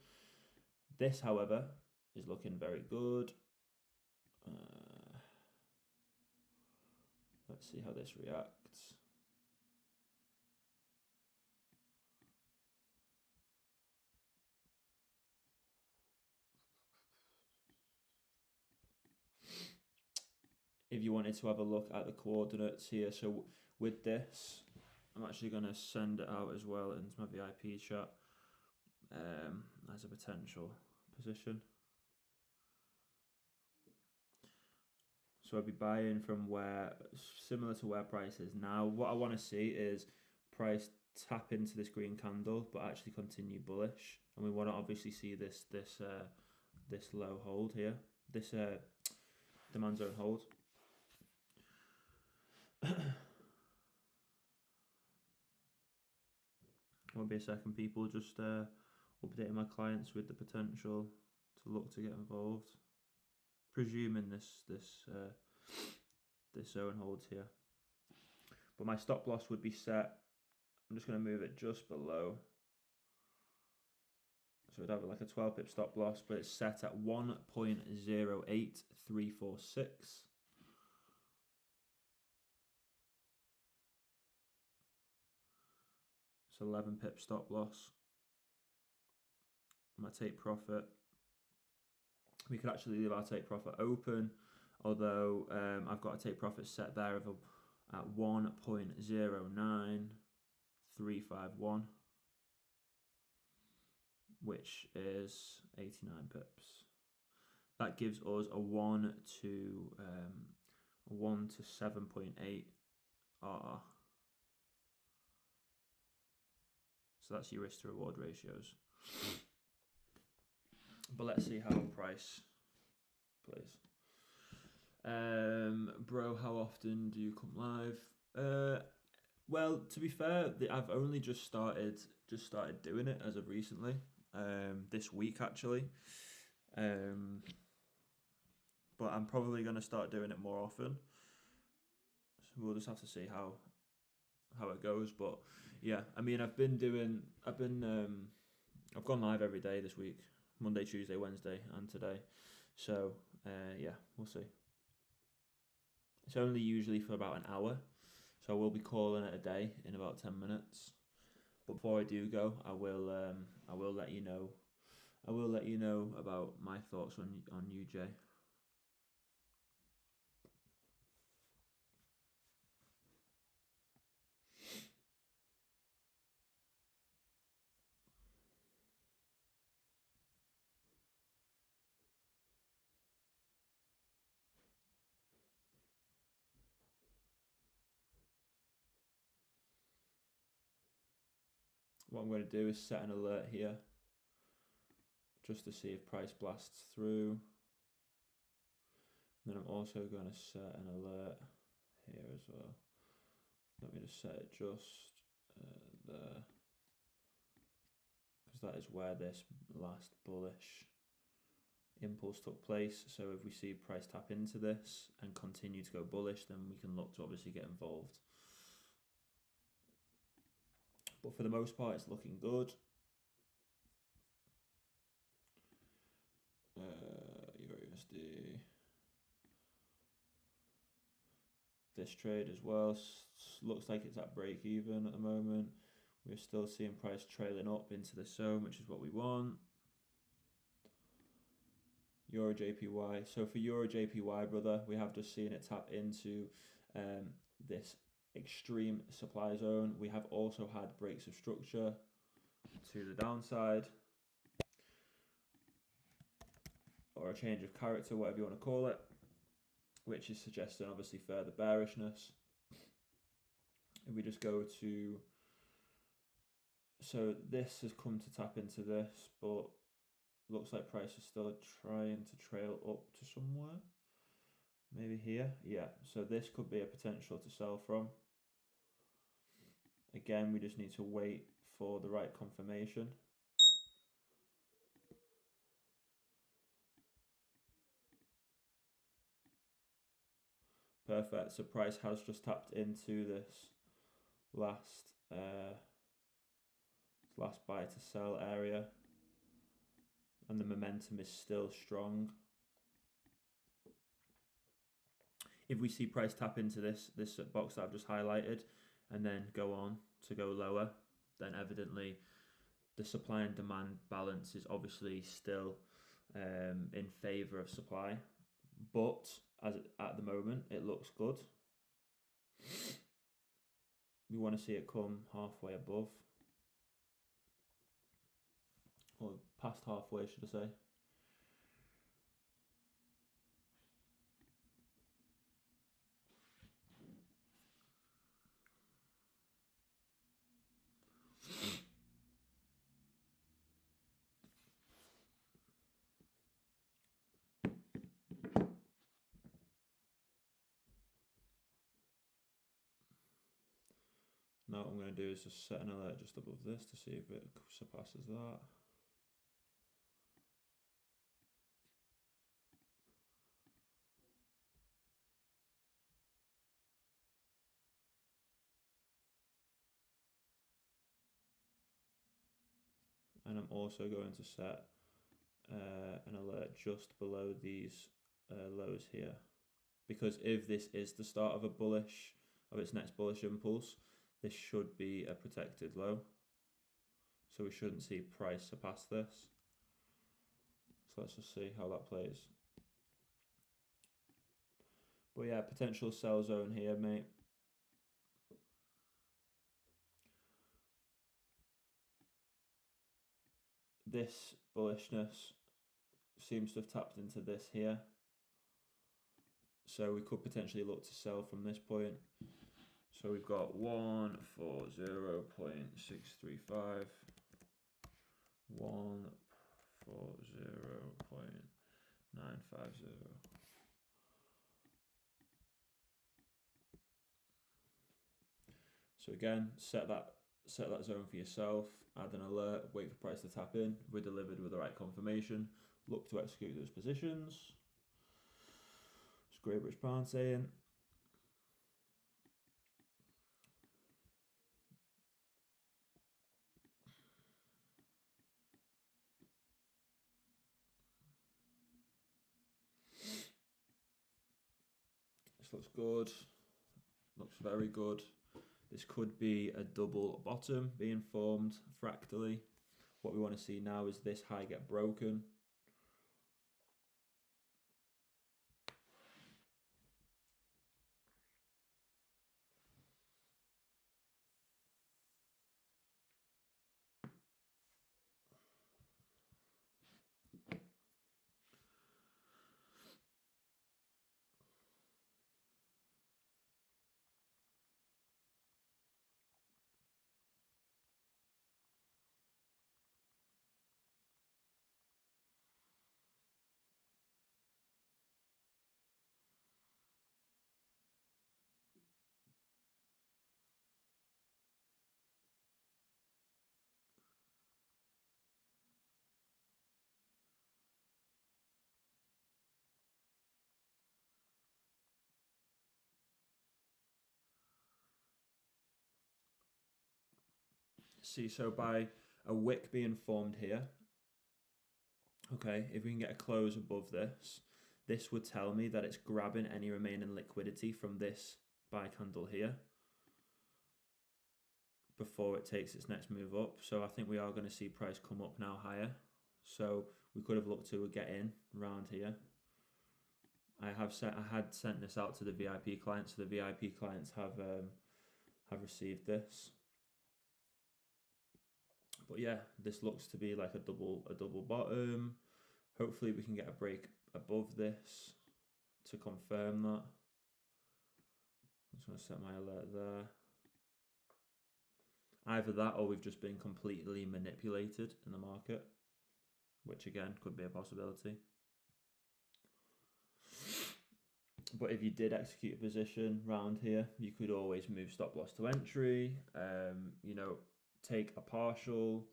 This, however, is looking very good. Let's see how this reacts. If you wanted to have a look at the coordinates here, so with this, I'm actually going to send it out as well into my VIP chat as a potential position. So I'd be buying from similar to where price is now. What I want to see is price tap into this green candle, but actually continue bullish. And we want to obviously see this low hold here, this demand zone hold. Won't be a second, people. Just updating my clients with the potential to look to get involved. Presuming this zone holds here, but my stop loss would be set. I'm just going to move it just below. So it'd have like a 12 pip stop loss, but it's set at 1.08346. So 11 pip stop loss. My take profit. We could actually leave our take profit open, although I've got a take profit set there at 1.09351, which is 89 pips. That gives us a 1 to 7.8 R. So that's your risk to reward ratios. But let's see how price plays. Bro, how often do you come live? Well, to be fair, I've only just started doing it as of recently. This week actually. but I'm probably going to start doing it more often. So we'll just have to see how it goes. But yeah, I mean, I've gone live every day this week, Monday, Tuesday, Wednesday, and today. So yeah, we'll see. It's only usually for about an hour, so I will be calling it a day in about 10 minutes. But before I do go, I will let you know. I will let you know about my thoughts on UJ. What I'm going to do is set an alert here, just to see if price blasts through. And then I'm also going to set an alert here as well. Let me just set it just there, because that is where this last bullish impulse took place. So if we see price tap into this and continue to go bullish, then we can look to obviously get involved. But for the most part, it's looking good. Euro USD. This trade as well looks like it's at break even at the moment. We're still seeing price trailing up into the zone, which is what we want. Euro JPY. So for Euro JPY, brother, we have just seen it tap into this extreme supply zone. We have also had breaks of structure to the downside, or a change of character, whatever you want to call it, which is suggesting obviously further bearishness. If we just go to, so this has come to tap into this, but looks like price is still trying to trail up to somewhere. Maybe here, yeah. So this could be a potential to sell from. Again, we just need to wait for the right confirmation. Perfect. So price has just tapped into this last buy to sell area, and the momentum is still strong. If we see price tap into this box that I've just highlighted and then go on to go lower, then evidently the supply and demand balance is obviously still in favor of supply, but at the moment it looks good. We want to see it come halfway above, or past halfway, should I say. Now what I'm going to do is just set an alert just above this to see if it surpasses that. And I'm also going to set an alert just below these lows here, because if this is the start of its next bullish impulse, this should be a protected low, so we shouldn't see price surpass this. So let's just see how that plays. But yeah, potential sell zone here, mate. This bullishness seems to have tapped into this here, so we could potentially look to sell from this point. So we've got 140.635, 140.950. So again, set that zone for yourself, add an alert, wait for price to tap in. If we're delivered with the right confirmation, look to execute those positions. Great British Pound saying? This looks good. Looks very good. This could be a double bottom being formed fractally. What we want to see now is this high get broken. See, so by a wick being formed here, okay, if we can get a close above this, this would tell me that it's grabbing any remaining liquidity from this buy candle here before it takes its next move up. So I think we are going to see price come up now higher. So we could have looked to get in around here. I had sent this out to the VIP clients, so the VIP clients have received this. But yeah, this looks to be like a double bottom. Hopefully we can get a break above this to confirm that. I'm just going to set my alert there. Either that or we've just been completely manipulated in the market, which again could be a possibility. But if you did execute a position round here, you could always move stop loss to entry, you know, take a partial.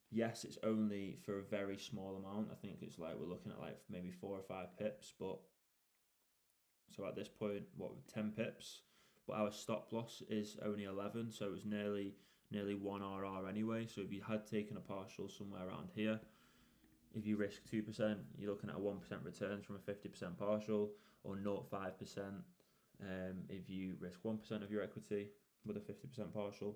Yes, it's only for a very small amount. I think it's like we're looking at like maybe 4 or 5 pips, but so at this point, what, 10 pips? But our stop loss is only 11, so it was nearly 1 RR anyway. So if you had taken a partial somewhere around here, if you risk 2%, you're looking at a 1% returns from a 50% partial, or 0.5% if you risk 1% of your equity with a 50% partial.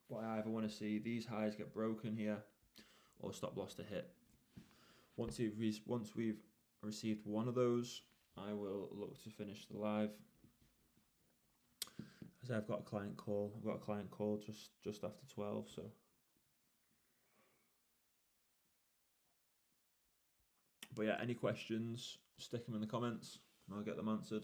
But I either want to see these highs get broken here or stop loss to hit. Once we've received one of those, I will look to finish the live. As I've got a client call. I've got a client call just after 12, so. But yeah, any questions, stick them in the comments and I'll get them answered.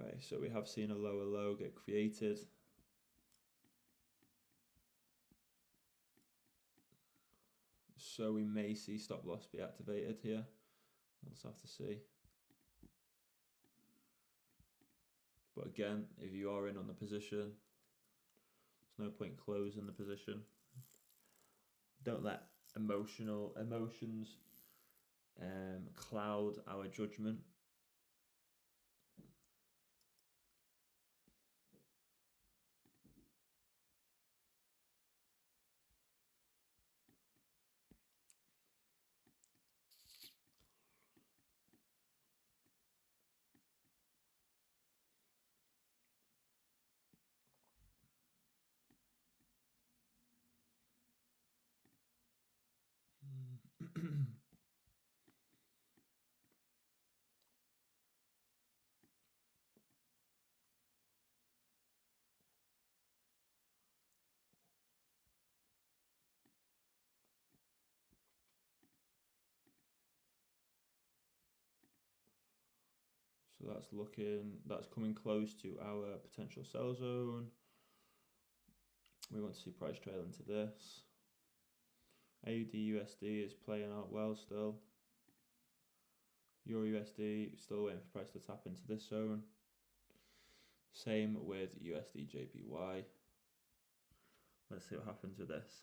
Okay, so we have seen a lower low get created. So we may see stop loss be activated here. We'll just have to see. But again, if you are in on the position, there's no point closing the position. Don't let emotions cloud our judgment. So that's coming close to our potential sell zone. We want to see price trail into this. AUD USD is playing out well still. Euro USD, still waiting for price to tap into this zone. Same with USD JPY. Let's see what happens with this.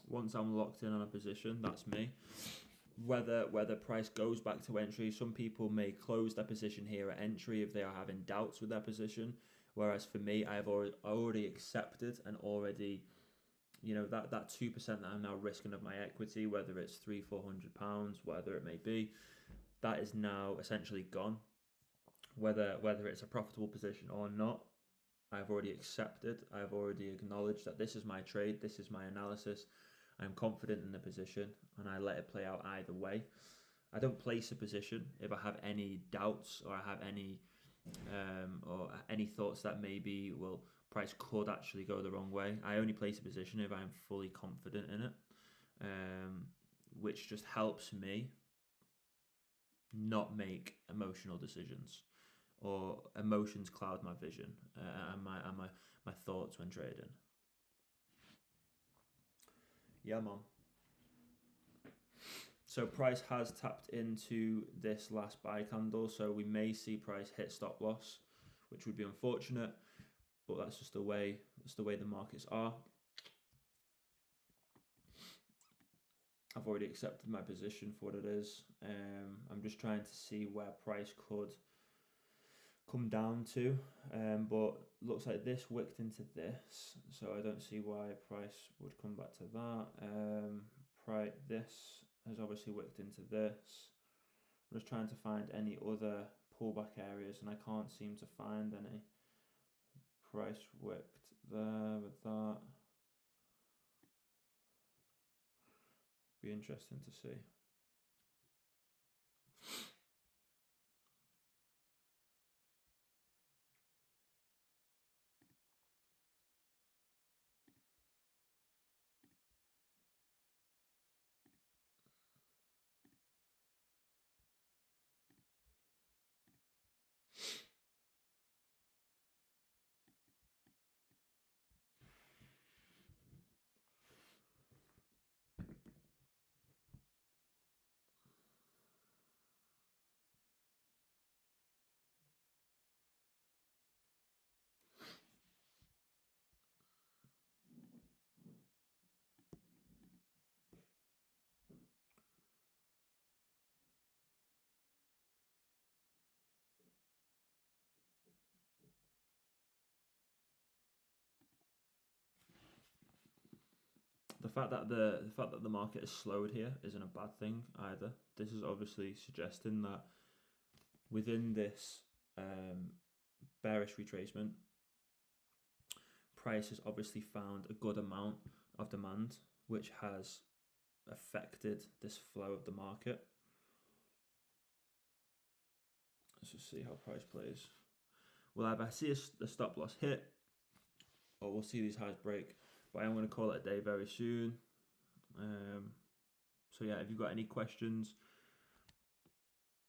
Once I'm locked in on a position, that's me. Whether price goes back to entry, some people may close their position here at entry if they are having doubts with their position. Whereas for me, I've already accepted and already, you know, that 2% that I'm now risking of my equity, whether it's £300-400, whatever it may be, that is now essentially gone. Whether it's a profitable position or not, I've already accepted. I've already acknowledged that this is my trade, this is my analysis. I'm confident in the position, and I let it play out either way. I don't place a position if I have any doubts or I have any thoughts that maybe price could actually go the wrong way. I only place a position if I'm fully confident in it, which just helps me not make emotional decisions, or emotions cloud my vision and my thoughts when trading. Yeah, man. So price has tapped into this last buy candle, so we may see price hit stop loss, which would be unfortunate, but that's just the way the markets are. I've already accepted my position for what it is. I'm just trying to see where price could come down to, but looks like this wicked into this, so I don't see why price would come back to that. This has obviously wicked into this. I'm just trying to find any other pullback areas, and I can't seem to find any. Price wicked there with that. Be interesting to see. The fact that the market has slowed here isn't a bad thing either. This is obviously suggesting that within this bearish retracement, price has obviously found a good amount of demand, which has affected this flow of the market. Let's just see how price plays. We'll either see a stop loss hit, or we'll see these highs break. But I'm going to call it a day very soon. So yeah, if you've got any questions,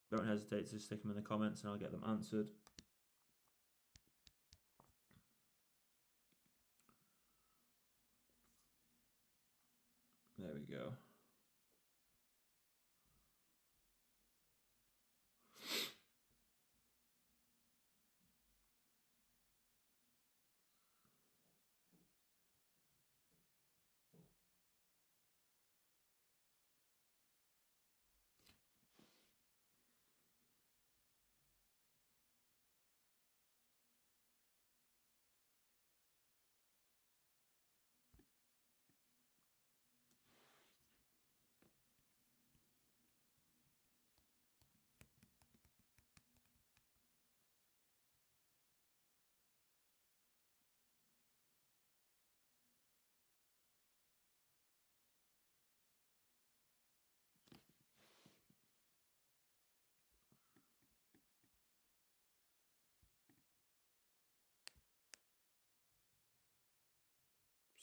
don't hesitate to stick them in the comments and I'll get them answered. There we go.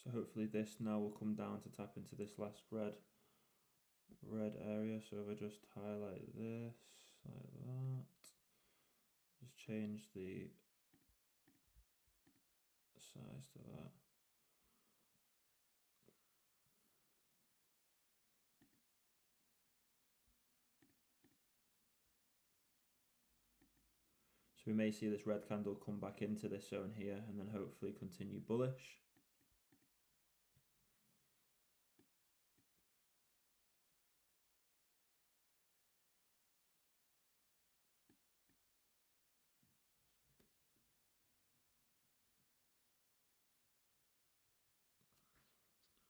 So hopefully this now will come down to tap into this last red area. So if I just highlight this like that, just change the size to that. So we may see this red candle come back into this zone here and then hopefully continue bullish.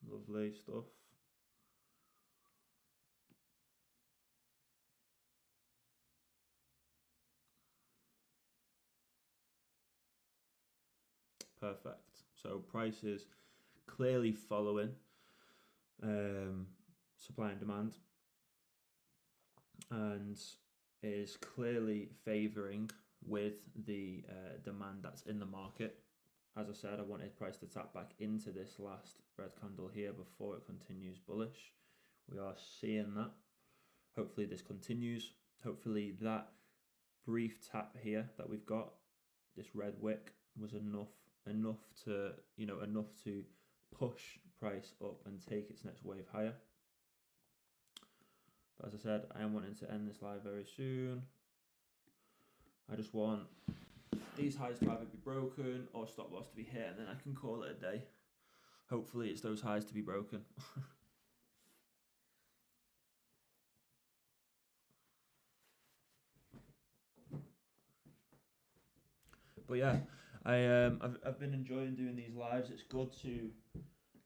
Lovely stuff. Perfect. So price is clearly following supply and demand, and is clearly favouring with the demand that's in the market. As I said, I wanted price to tap back into this last red candle here before it continues bullish. We are seeing that. Hopefully this continues. Hopefully that brief tap here that we've got, this red wick, was enough to, enough to push price up and take its next wave higher. But as I said, I am wanting to end this live very soon. I just want these highs to either be broken or stop loss to be hit, and then I can call it a day. Hopefully it's those highs to be broken. But yeah, I've been enjoying doing these lives. It's good to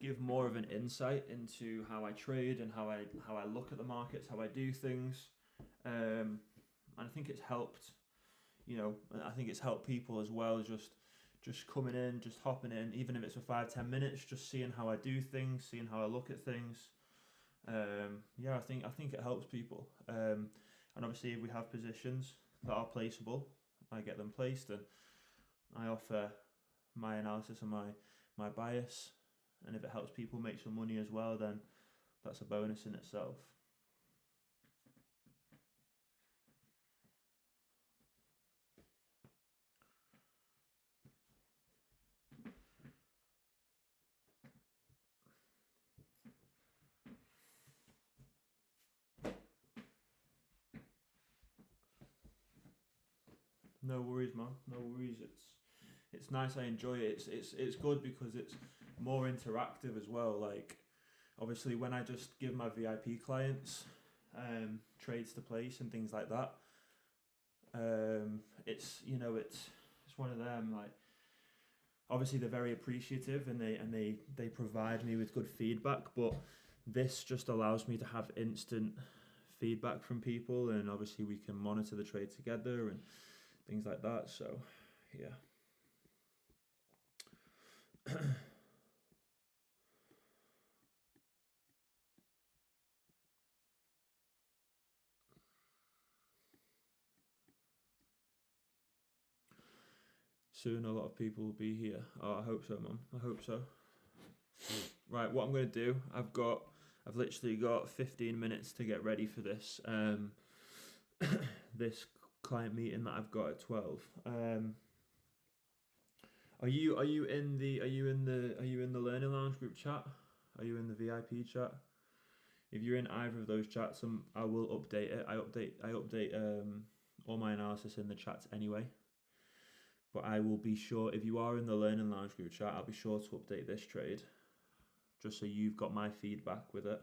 give more of an insight into how I trade and how I look at the markets, how I do things, and I think it's helped. I think it's helped people as well. Just coming in, just hopping in, even if it's for 5-10 minutes, just seeing how I do things, seeing how I look at things. Yeah, I think it helps people. And obviously, if we have positions that are placeable, I get them placed, and I offer my analysis and my bias. And if it helps people make some money as well, then that's a bonus in itself. No worries, man. No worries. It's nice. I enjoy it. It's good because it's more interactive as well. Like, obviously, when I just give my VIP clients trades to place and things like that, it's one of them. Like, obviously, they're very appreciative and they provide me with good feedback. But this just allows me to have instant feedback from people, and obviously, we can monitor the trade together and things like that. So, yeah. Soon a lot of people will be here. Oh, I hope so, Mum. I hope so. Right, what I'm going to do, I've literally got 15 minutes to get ready for this this client meeting that I've got at 12. Are you in the Learning Lounge group chat? Are you in the VIP chat? If you're in either of those chats, I will update it. I update all my analysis in the chats anyway. But I will be sure, if you are in the Learning Lounge group chat, I'll be sure to update this trade, just so you've got my feedback with it.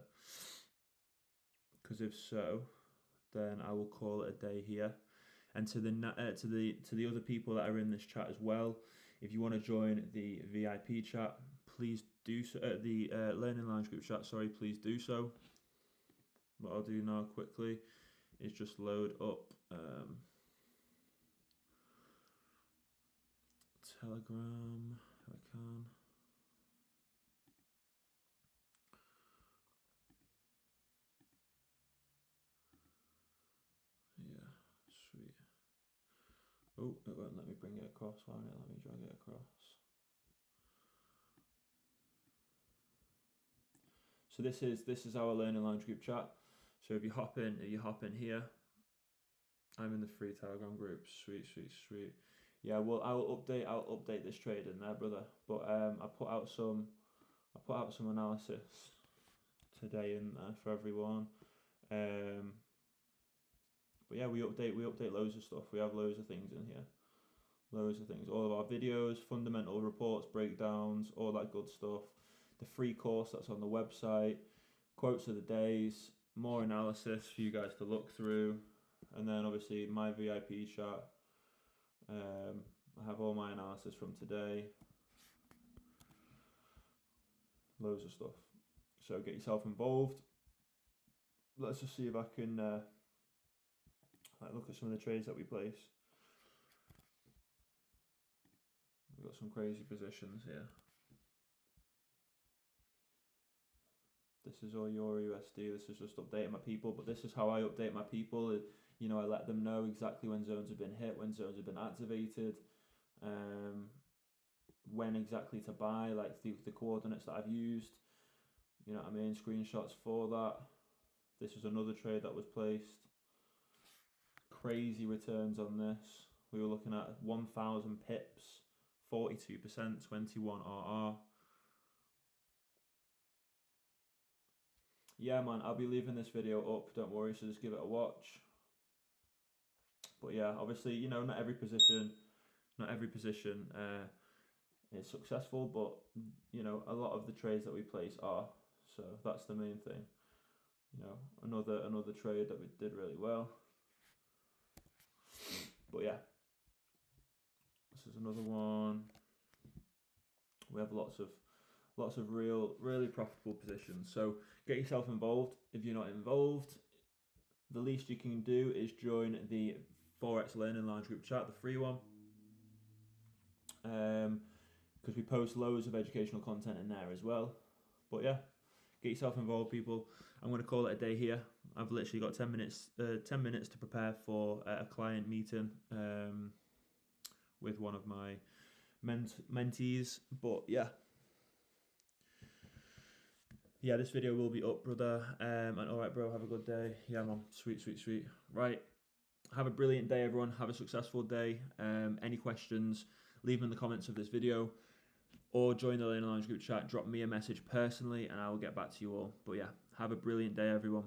Because if so, then I will call it a day here. And to the other people that are in this chat as well, if you want to join the VIP chat, please do so. The Learning Lounge group chat, sorry, please do so. What I'll do now quickly is just load up Telegram if I can. Yeah, sweet. Oh, it won't let me bring it across, won't it? Let me drag it across. So this is our Learning Lounge group chat. So if you hop in here, I'm in the free Telegram group. Sweet. Yeah, well, I'll update this trade in there, brother. But I put out some analysis today in there for everyone. But yeah, we update loads of stuff. We have loads of things in here. Loads of things. All of our videos, fundamental reports, breakdowns, all that good stuff. The free course that's on the website, quotes of the days, more analysis for you guys to look through, and then obviously my VIP chat. I have all my analysis from today. Loads of stuff. So get yourself involved. Let's just see if I can look at some of the trades that we place. We've got some crazy positions here. This is all Euro USD. This is just updating my people, but this is how I update my people. You know, I let them know exactly when zones have been hit, when zones have been activated, when exactly to buy, like the coordinates that I've used. You know what I mean? Screenshots for that. This is another trade that was placed. Crazy returns on this. We were looking at 1,000 pips, 42%, 21 RR. Yeah, man, I'll be leaving this video up, don't worry, so just give it a watch. But yeah, obviously, you know, not every position is successful, but you know, a lot of the trades that we place are. So that's the main thing. You know, another trade that we did really well. But yeah, this is another one. We have lots of really profitable positions. So get yourself involved. If you're not involved, the least you can do is join the Forex Learning Lounge group chat, the free one. Because we post loads of educational content in there as well. But yeah, get yourself involved, people. I'm going to call it a day here. I've literally got 10 minutes to prepare for a client meeting with one of my mentees. But yeah, this video will be up, brother. And all right, bro, have a good day. Yeah, man, sweet. Right, have a brilliant day, everyone. Have a successful day. Any questions, leave them in the comments of this video, or join the Learning Lounge group chat. Drop me a message personally, and I will get back to you all. But yeah, have a brilliant day, everyone.